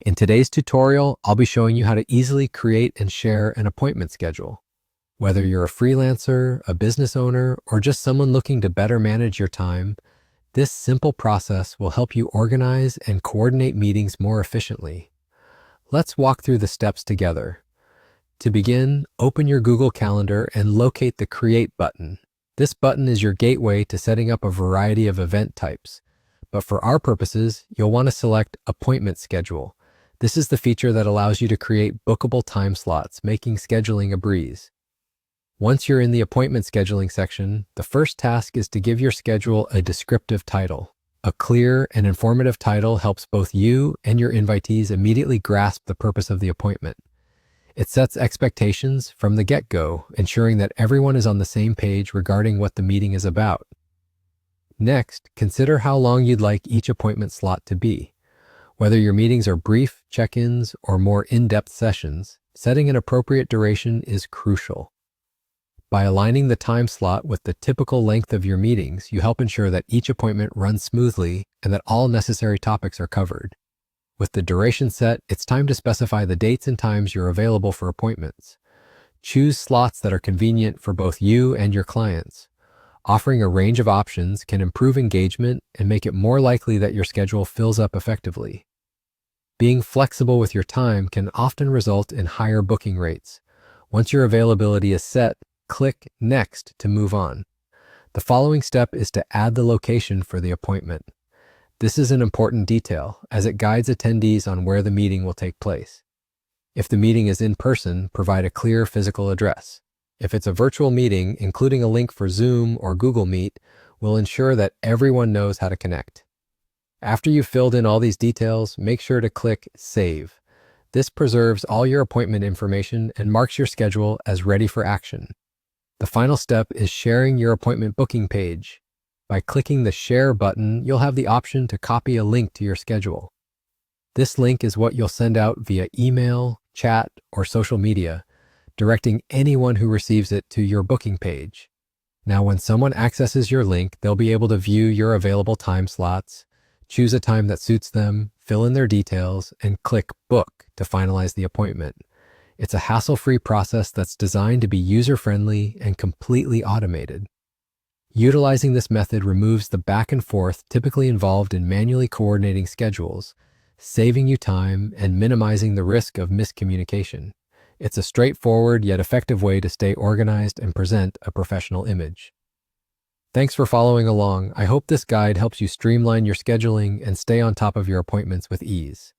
In today's tutorial, I'll be showing you how to easily create and share an appointment schedule. Whether you're a freelancer, a business owner, or just someone looking to better manage your time, this simple process will help you organize and coordinate meetings more efficiently. Let's walk through the steps together. To begin, open your Google Calendar and locate the Create button. This button is your gateway to setting up a variety of event types. But for our purposes, you'll want to select Appointment Schedule. This is the feature that allows you to create bookable time slots, making scheduling a breeze. Once you're in the appointment scheduling section, the first task is to give your schedule a descriptive title. A clear and informative title helps both you and your invitees immediately grasp the purpose of the appointment. It sets expectations from the get-go, ensuring that everyone is on the same page regarding what the meeting is about. Next, consider how long you'd like each appointment slot to be. Whether your meetings are brief check-ins or more in-depth sessions, setting an appropriate duration is crucial. By aligning the time slot with the typical length of your meetings, you help ensure that each appointment runs smoothly and that all necessary topics are covered. With the duration set, it's time to specify the dates and times you're available for appointments. Choose slots that are convenient for both you and your clients. Offering a range of options can improve engagement and make it more likely that your schedule fills up effectively. Being flexible with your time can often result in higher booking rates. Once your availability is set, click Next to move on. The following step is to add the location for the appointment. This is an important detail as it guides attendees on where the meeting will take place. If the meeting is in person, provide a clear physical address. If it's a virtual meeting, including a link for Zoom or Google Meet will ensure that everyone knows how to connect. After you've filled in all these details, make sure to click Save. This preserves all your appointment information and marks your schedule as ready for action. The final step is sharing your appointment booking page. By clicking the Share button, you'll have the option to copy a link to your schedule. This link is what you'll send out via email, chat, or social media, directing anyone who receives it to your booking page. Now, when someone accesses your link, they'll be able to view your available time slots, choose a time that suits them, fill in their details, and click Book to finalize the appointment. It's a hassle-free process that's designed to be user-friendly and completely automated. Utilizing this method removes the back and forth typically involved in manually coordinating schedules, saving you time and minimizing the risk of miscommunication. It's a straightforward yet effective way to stay organized and present a professional image. Thanks for following along. I hope this guide helps you streamline your scheduling and stay on top of your appointments with ease.